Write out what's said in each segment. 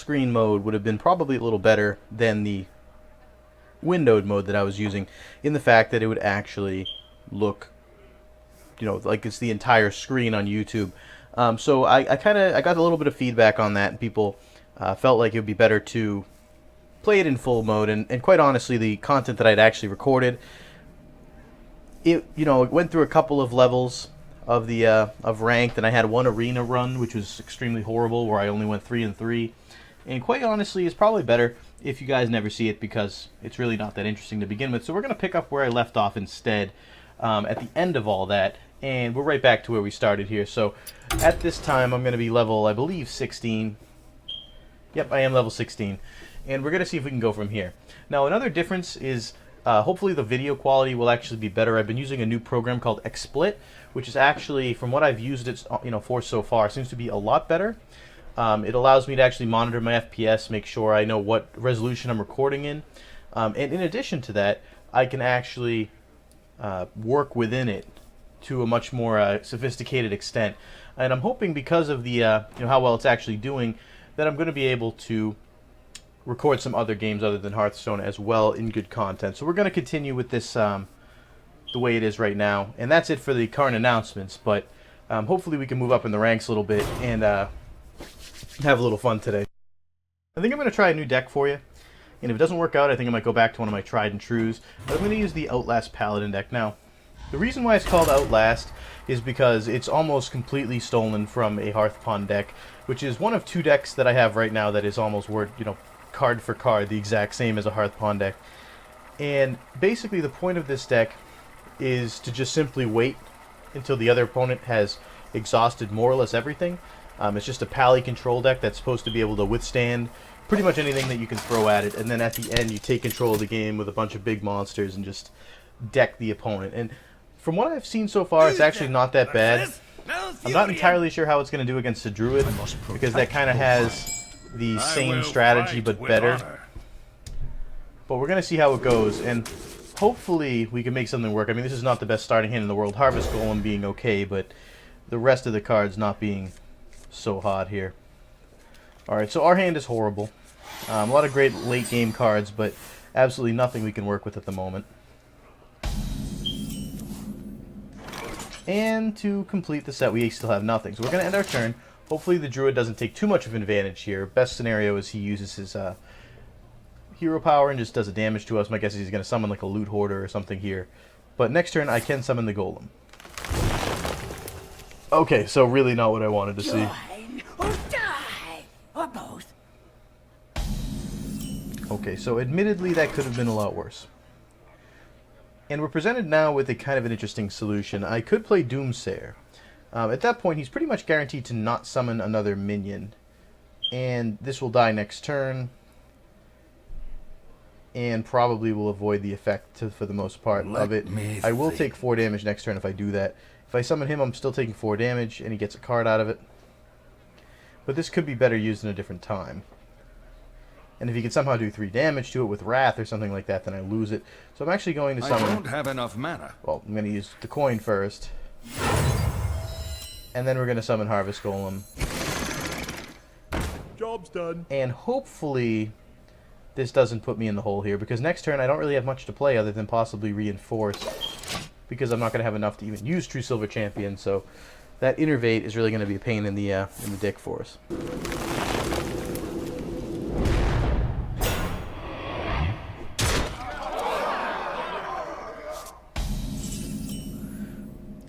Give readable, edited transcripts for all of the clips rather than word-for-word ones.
screen mode would have been probably a little better than the windowed mode that I was using, in the fact that it would actually look, like it's the entire screen on YouTube. So I got a little bit of feedback on that, and people felt like it would be better to play it in full mode. And quite honestly, the content that I'd actually recorded, it went through a couple of levels of the of ranked, and I had one arena run which was extremely horrible, where I only went 3 and 3. And quite honestly, it's probably better if you guys never see it, because it's really not that interesting to begin with. So we're going to pick up where I left off instead, at the end of all that, and we're right back to where we started here. So at this time, I'm going to be level, I believe, 16. Yep, I am level 16. And we're going to see if we can go from here. Now, another difference is hopefully the video quality will actually be better. I've been using a new program called XSplit, which is actually, from what I've used it for so far, seems to be a lot better. It allows me to actually monitor my FPS, make sure I know what resolution I'm recording in. And in addition to that, I can actually work within it to a much more sophisticated extent. And I'm hoping, because of the how well it's actually doing, that I'm going to be able to record some other games other than Hearthstone as well in good content. So we're going to continue with this the way it is right now. And that's it for the current announcements. But hopefully we can move up in the ranks a little bit and have a little fun today. I think I'm going to try a new deck for you. And if it doesn't work out, I think I might go back to one of my tried and trues. But I'm going to use the Outlast Paladin deck. Now, the reason why it's called Outlast is because it's almost completely stolen from a Hearthstone deck, which is one of 2 decks that I have right now that is almost word, card for card, the exact same as a Hearthstone deck. And basically the point of this deck is to just simply wait until the other opponent has exhausted more or less everything. It's just a pally control deck that's supposed to be able to withstand pretty much anything that you can throw at it, and then at the end you take control of the game with a bunch of big monsters and just deck the opponent. And from what I've seen so far, it's actually not that bad. I'm not entirely sure how it's going to do against the Druid, because that kind of has the same strategy but better. But we're going to see how it goes, and hopefully we can make something work. I mean, this is not the best starting hand in the world, Harvest Golem being okay, but the rest of the cards not being so hot here. Alright, so our hand is horrible. A lot of great late game cards, but absolutely nothing we can work with at the moment. And to complete the set, we still have nothing. So we're going to end our turn. Hopefully the Druid doesn't take too much of an advantage here. Best scenario is he uses his hero power and just does a damage to us. My guess is he's going to summon like a Loot Hoarder or something here. But next turn I can summon the Golem. Okay, so really not what I wanted to see. Join or die, or both. Okay, so admittedly that could have been a lot worse. And we're presented now with a kind of an interesting solution. I could play Doomsayer. At that point, he's pretty much guaranteed to not summon another minion. And this will die next turn. And probably will avoid the effect for the most part of it. I will take 4 damage next turn if I do that. If I summon him, I'm still taking 4 damage, and he gets a card out of it. But this could be better used in a different time. And if he can somehow do 3 damage to it with Wrath or something like that, then I lose it. So I'm actually going to summon... I don't have enough mana. Well, I'm going to use the coin first. And then we're going to summon Harvest Golem. Job's done. And hopefully this doesn't put me in the hole here, because next turn I don't really have much to play other than possibly Reinforce, because I'm not going to have enough to even use True Silver Champion, so that Innervate is really going to be a pain in the dick for us.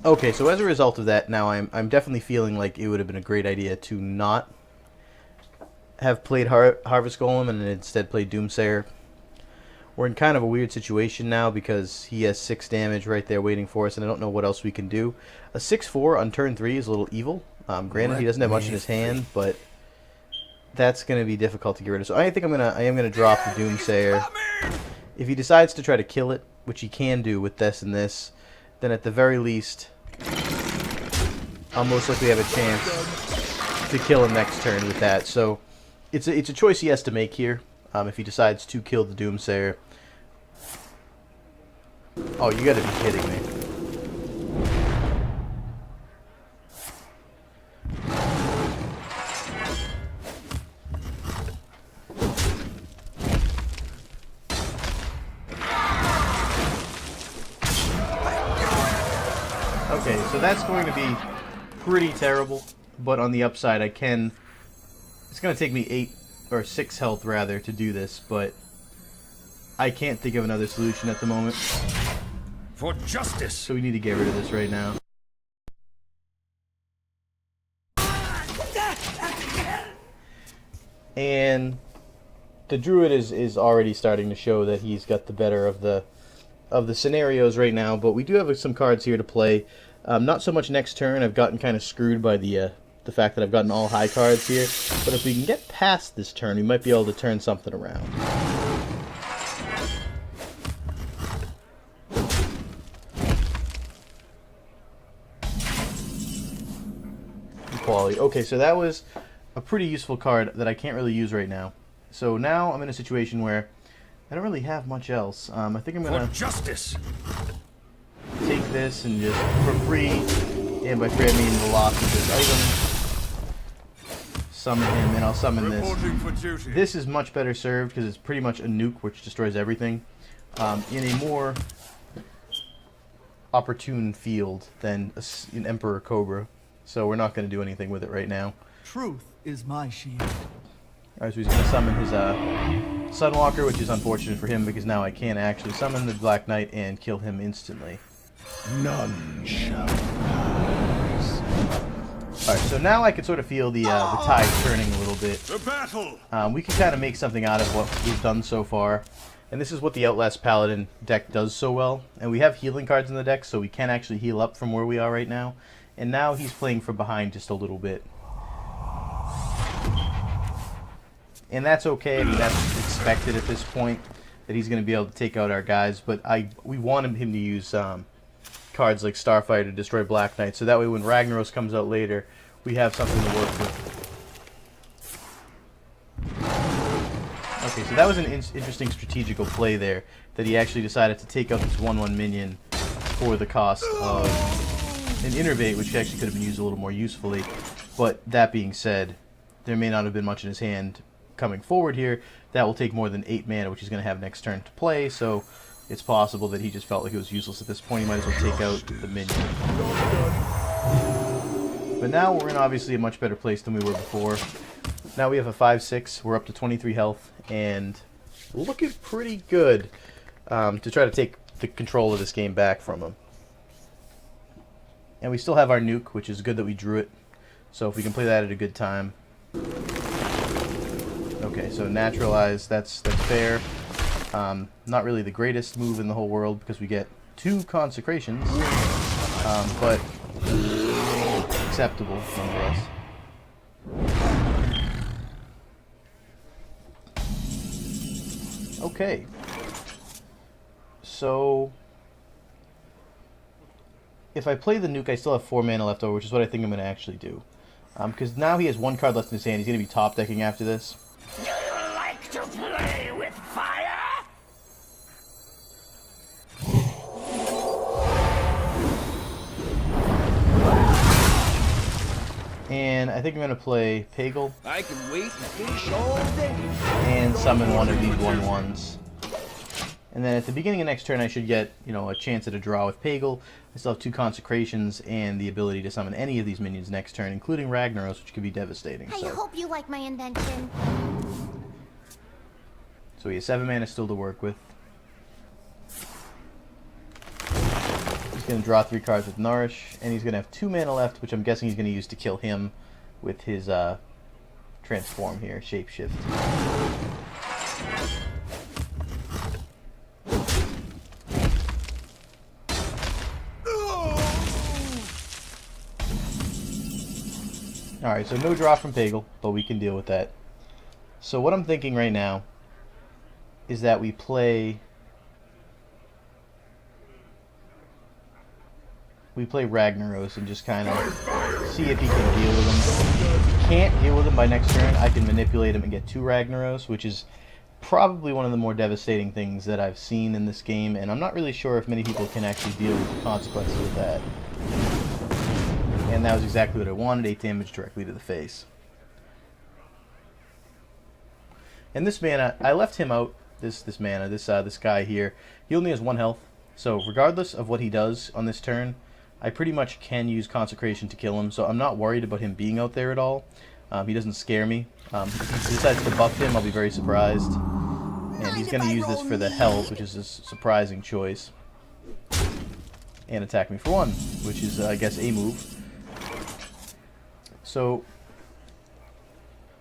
Okay, so as a result of that, now I'm definitely feeling like it would have been a great idea to not have played Harvest Golem and instead played Doomsayer. We're in kind of a weird situation now because he has 6 damage right there waiting for us, and I don't know what else we can do. A 6/4 on turn 3 is a little evil. Granted, he doesn't have much in his hand, but that's going to be difficult to get rid of. So I think I am gonna drop the Doomsayer. If he decides to try to kill it, which he can do with this and this, then at the very least, I'll most likely have a chance to kill him next turn with that. So it's a choice he has to make here. If he decides to kill the Doomsayer. Oh, you gotta be kidding me. Okay, so that's going to be pretty terrible, but on the upside I can... It's going to take me 8 or 6 health rather to do this, but I can't think of another solution at the moment. For justice! So we need to get rid of this right now. And the druid is already starting to show that he's got the better of the scenarios right now, but we do have some cards here to play. Not so much next turn. I've gotten kind of screwed by the fact that I've gotten all high cards here, but if we can get past this turn, we might be able to turn something around. Equality. Okay, so that was a pretty useful card that I can't really use right now. So now I'm in a situation where I don't really have much else. I think I'm gonna take this and just for free, and by free I mean the loss of this item, summon him, and I'll summon this. This is much better served because it's pretty much a nuke which destroys everything in a more opportune field than an Emperor Cobra. So we're not going to do anything with it right now. Truth is my shield. Alright, so he's going to summon his Sunwalker, which is unfortunate for him because now I can't actually summon the Black Knight and kill him instantly. None shall rise. Alright, so now I can sort of feel the tide turning a little bit. The battle! We can kind of make something out of what we've done so far. And this is what the Outlast Paladin deck does so well. And we have healing cards in the deck, so we can actually heal up from where we are right now. And now he's playing from behind just a little bit. And that's okay. I mean, that's expected at this point, that he's going to be able to take out our guys. But we wanted him to use cards like Starfire to destroy Black Knight, so that way when Ragnaros comes out later, we have something to work with. Okay, so that was an interesting strategical play there, that he actually decided to take out this 1/1 minion for the cost of an Innervate, which actually could have been used a little more usefully. But that being said, there may not have been much in his hand coming forward here. That will take more than 8 mana, which he's going to have next turn to play, so it's possible that he just felt like it was useless at this point. He might as well take out the minion. But now we're in obviously a much better place than we were before. Now we have a 5/6, we're up to 23 health, and looking pretty good to try to take the control of this game back from him. And we still have our nuke, which is good that we drew it. So if we can play that at a good time. Okay, so naturalize, that's fair. Not really the greatest move in the whole world because we get 2 consecrations, but acceptable nonetheless. Okay, so if I play the nuke, I still have 4 mana left over, which is what I think I'm going to actually do. Because now he has 1 card left in his hand. He's going to be top decking after this. Do you like to play with fire? And I think I'm going to play Pagel. I can wait and fish all day. And summon one of these 1/1s. And then at the beginning of next turn, I should get, a chance at a draw with Pagel. I still have 2 consecrations and the ability to summon any of these minions next turn, including Ragnaros, which could be devastating. I hope you like my invention. So he has 7 mana still to work with. He's going to draw 3 cards with Nourish, and he's going to have 2 mana left, which I'm guessing he's going to use to kill him with his transform here, Shapeshift. Alright, so no draw from Pagel, but we can deal with that. So what I'm thinking right now is that we play Ragnaros and just kind of see if he can deal with him. If he can't deal with him by next turn, I can manipulate him and get 2 Ragnaros, which is probably one of the more devastating things that I've seen in this game, and I'm not really sure if many people can actually deal with the consequences of that. And that was exactly what I wanted, 8 damage directly to the face. And this mana, I left him out, this guy here. He only has 1 health, so regardless of what he does on this turn, I pretty much can use Consecration to kill him, so I'm not worried about him being out there at all. He doesn't scare me. If he decides to buff him, I'll be very surprised. And he's going to use this for the health, which is a surprising choice. And attack me for 1, which is, I guess, a move. So,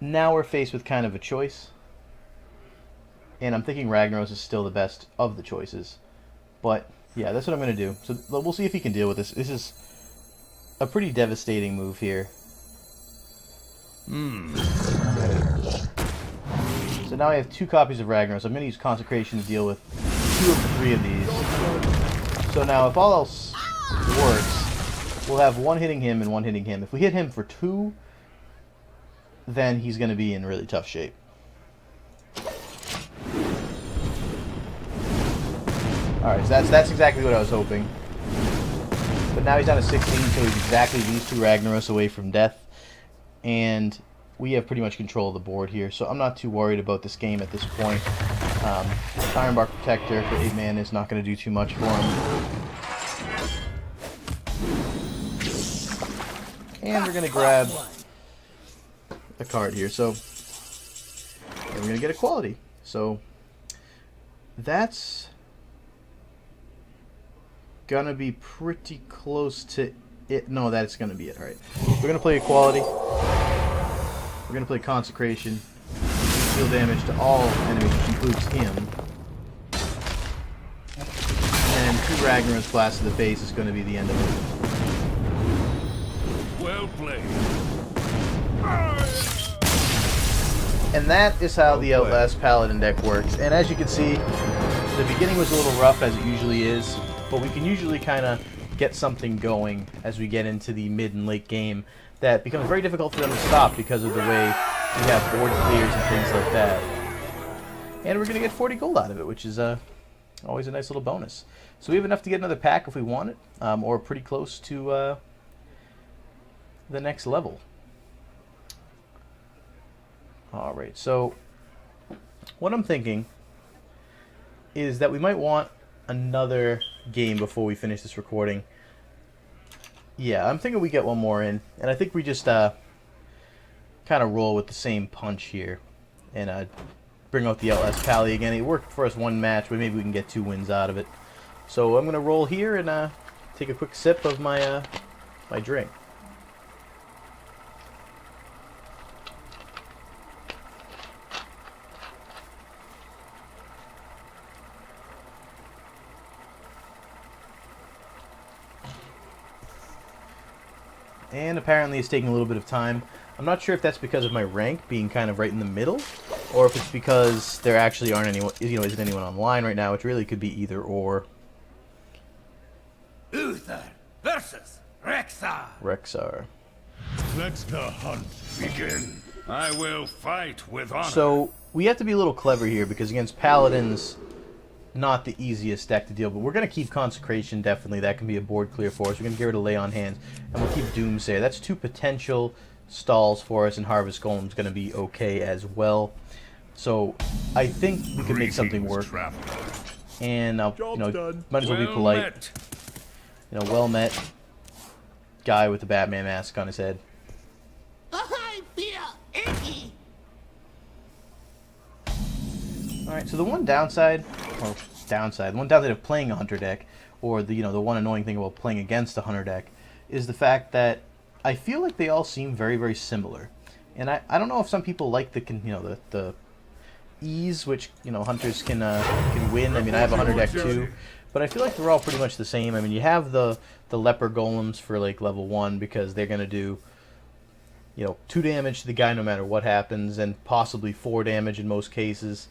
now we're faced with kind of a choice. And I'm thinking Ragnaros is still the best of the choices. But, yeah, that's what I'm going to do. So, we'll see if he can deal with this. This is a pretty devastating move here. So now I have 2 copies of Ragnaros. I'm going to use Consecration to deal with 2 of the 3 of these. So now, if all else works, we'll have 1 hitting him and 1 hitting him. If we hit him for 2, then he's going to be in really tough shape. Alright, so that's exactly what I was hoping. But now he's down to 16, so he's exactly these 2 Ragnaros away from death. And we have pretty much control of the board here, so I'm not too worried about this game at this point. Ironbark Protector for 8 mana is not going to do too much for him. And we're going to grab a card here, so and we're going to get a quality. So that's going to be pretty close to it. No, that's going to be it. Alright, we're going to play equality. We're going to play Consecration. Deal damage to all enemies, which includes him. And 2 Ragnaros blast to the face is going to be the end of it. Well played. And that is how the Outlast Paladin deck works. And as you can see, the beginning was a little rough, as it usually is, but we can usually kind of get something going as we get into the mid and late game that becomes very difficult for them to stop because of the way we have board clears and things like that. And we're going to get 40 gold out of it, which is always a nice little bonus. So we have enough to get another pack if we want it, or pretty close to the next level. Alright, so what I'm thinking is that we might want another game before we finish this recording. Yeah, I'm thinking we get one more in, and I think we just kind of roll with the same punch here and bring out the Outlast Pally again. It worked for us 1 match, but maybe we can get 2 wins out of it. So I'm going to roll here and take a quick sip of my my drink. And apparently it's taking a little bit of time. I'm not sure if that's because of my rank being kind of right in the middle, or if it's because there actually aren't anyone, isn't anyone online right now, which really could be either or. Uther versus Rexar. Let the hunt begin. I will fight with honor. So we have to be a little clever here because against Paladins, not the easiest deck to deal, but we're going to keep Consecration, definitely. That can be a board clear for us. We're going to get rid of Lay on Hands, and we'll keep Doomsayer. That's 2 potential stalls for us, and Harvest Golem's going to be okay as well. So I think we can make something work. And I'll, might as well be polite. Well met. Guy with the Batman mask on his head. I feel icky. Alright, so the one downside of playing a Hunter deck, or the one annoying thing about playing against a Hunter deck, is the fact that I feel like they all seem very, very similar. And I don't know if some people like the ease which Hunters can win. I mean, I have a Hunter deck too, but I feel like they're all pretty much the same. I mean, you have the Leper Golems for like level 1 because they're gonna do 2 damage to the guy no matter what happens, and possibly 4 damage in most cases,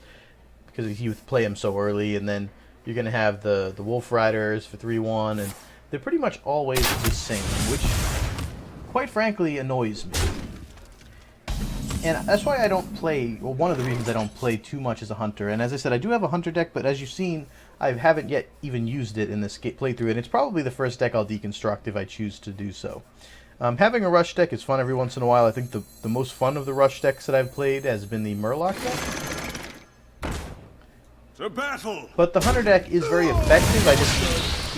because you play them so early. And then you're going to have the Wolf Riders for 3-1, and they're pretty much always the same, which, quite frankly, annoys me. And that's why I don't play, well, one of the reasons I don't play too much as a Hunter. And as I said, I do have a Hunter deck, but as you've seen, I haven't yet even used it in this playthrough, and it's probably the first deck I'll deconstruct if I choose to do so. Having a Rush deck is fun every once in a while. I think the most fun of the Rush decks that I've played has been the Murloc deck. To battle. But the Hunter deck is very effective.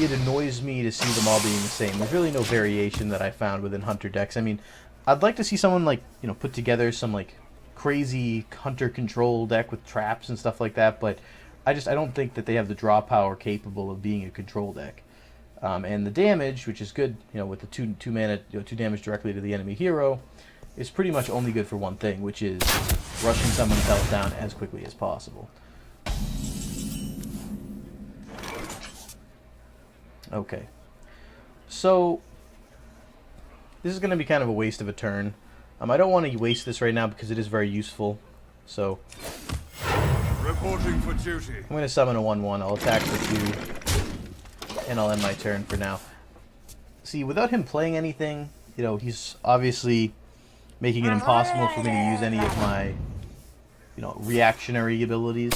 it annoys me to see them all being the same. There's really no variation that I found within Hunter decks. I mean, I'd like to see someone, like, you know, put together some, like, crazy Hunter control deck with traps and stuff like that, but I don't think that they have the draw power capable of being a control deck. And the damage, which is good, you know, with the two mana, you know, 2 damage directly to the enemy hero, is pretty much only good for one thing, which is rushing someone's health down as quickly as possible. Okay. So, this is going to be kind of a waste of a turn. I don't want to waste this right now because it is very useful. So, Reporting for duty. I'm going to summon a 1/1. I'll attack for 2, and I'll end my turn for now. See, without him playing anything, you know, he's obviously making it impossible for me to use any of my, you know, reactionary abilities.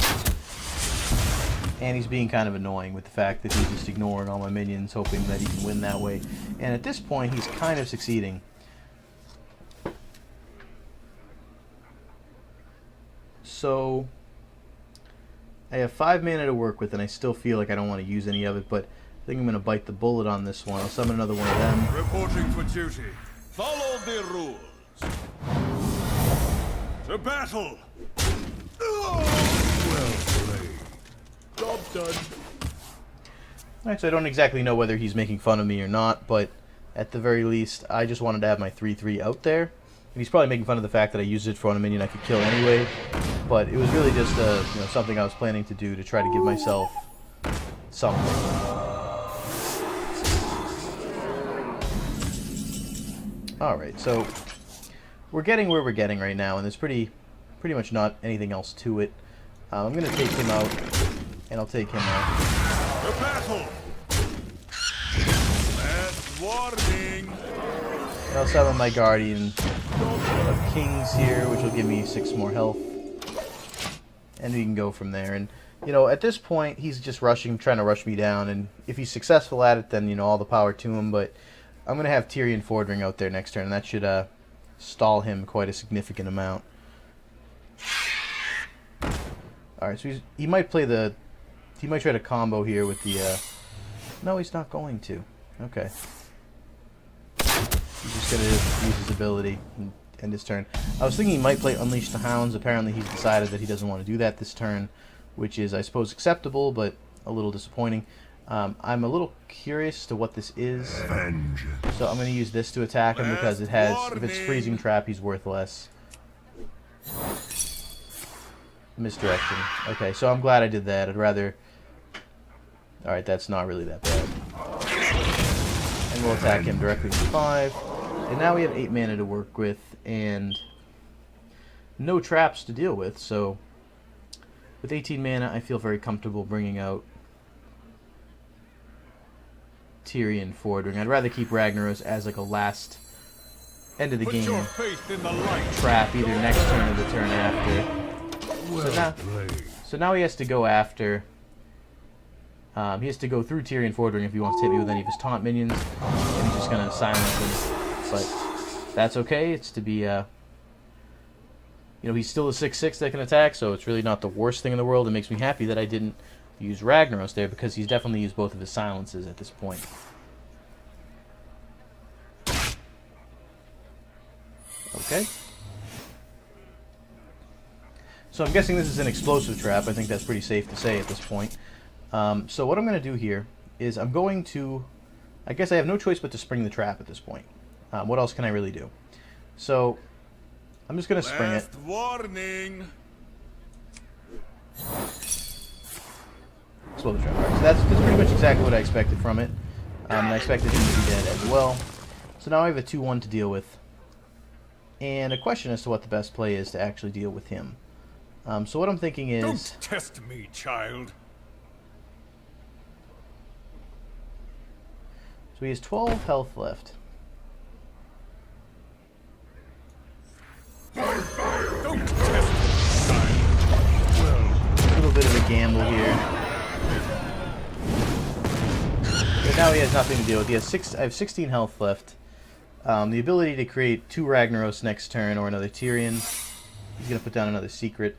And he's being kind of annoying with the fact that he's just ignoring all my minions, hoping that he can win that way. And at this point, he's kind of succeeding. So, I have 5 mana to work with, and I still feel like I don't want to use any of it, but I think I'm going to bite the bullet on this one. I'll summon another one of them. Reporting for duty. Follow the rules. To battle. Well played. Job done. Alright, so I don't exactly know whether he's making fun of me or not, but at the very least, I just wanted to have my 3/3 out there. And he's probably making fun of the fact that I used it for a minion I could kill anyway, but it was really just you know, something I was planning to do to try to give myself something. Alright, so we're getting where we're getting right now, and there's pretty much not anything else to it. I'm going to take him out, and I'll take him out. The battle. Last warning. And I'll summon my Guardian of Kings here, which will give me 6 more health. And we can go from there. And, you know, at this point, he's just trying to rush me down. And if he's successful at it, then, you know, all the power to him. But I'm going to have Tyrion Fordring out there next turn, and that should stall him quite a significant amount. Alright, so he might play the... He might try to combo here with the... No, he's not going to. Okay. He's just going to use his ability and end his turn. I was thinking he might play Unleash the Hounds. Apparently he's decided that he doesn't want to do that this turn, which is, I suppose, acceptable, but a little disappointing. I'm a little curious to what this is. So I'm going to use this to attack him because it has... If it's Freezing Trap, he's worth less. Misdirection. Okay, so I'm glad I did that. I'd rather... Alright, that's not really that bad. And we'll attack him directly for 5. And now we have 8 mana to work with, and no traps to deal with, so with 18 mana, I feel very comfortable bringing out Tyrion Fordring. I'd rather keep Ragnaros as like a last end of the game trap, either next turn or the turn after. So now he has to go after... he has to go through Tyrion Fordring if he wants to hit me with any of his taunt minions, and he's just going to silence them. But that's okay. It's to be, you know, he's still a 6/6 that can attack, so it's really not the worst thing in the world. It makes me happy that I didn't use Ragnaros there, because he's definitely used both of his silences at this point. Okay. So I'm guessing this is an explosive trap. I think that's pretty safe to say at this point. So what I'm going to do here is I'm going to... I guess I have no choice but to spring the trap at this point. What else can I really do? So I'm just going to spring it. Warning. Explode the trap. All right, so that's pretty much exactly what I expected from it. And I expected him to be dead as well. So now I have a 2/1 to deal with. And a question as to what the best play is to actually deal with him. So what I'm thinking is... Don't test me, child. So he has 12 health left. Don't test me, child. A little bit of a gamble here. But now he has nothing to deal with. I have 16 health left. The ability to create 2 Ragnaros next turn or another Tyrion. He's going to put down another secret.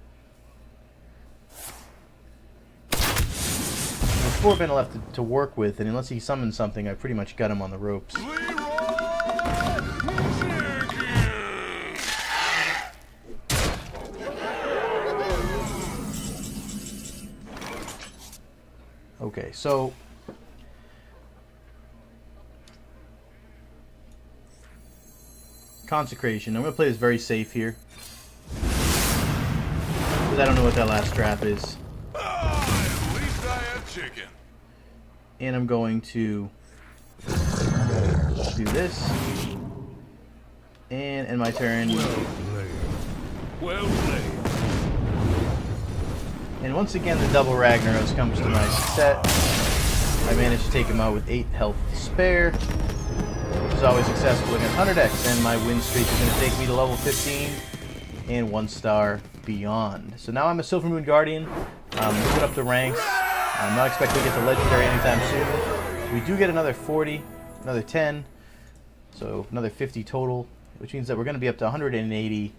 4 mana left to work with, and unless he summons something, I pretty much got him on the ropes. Okay, so Consecration. I'm going to play this very safe here, because I don't know what that last trap is. At least I have chicken. And I'm going to do this. And end my turn. Well played. And once again, the double Ragnaros comes to my set. I managed to take him out with 8 health to spare, which is always successful against 100x, and my win streak is going to take me to level 15 and 1 star beyond. So now I'm a Silver Moon Guardian, moving up the ranks. I'm not expecting to get to Legendary anytime soon. We do get another 40, another 10, so another 50 total, which means that we're going to be up to 180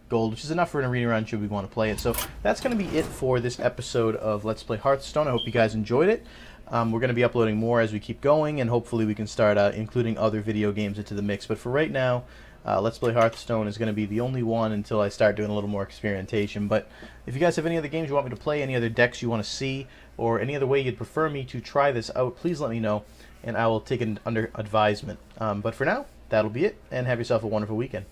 gold, which is enough for an arena run should we want to play it. So that's going to be it for this episode of Let's Play Hearthstone. I hope you guys enjoyed it. We're going to be uploading more as we keep going, and hopefully we can start including other video games into the mix. But for right now, Let's Play Hearthstone is going to be the only one until I start doing a little more experimentation. But if you guys have any other games you want me to play, any other decks you want to see, or any other way you'd prefer me to try this out, please let me know, and I will take it under advisement. But for now, that'll be it, and have yourself a wonderful weekend.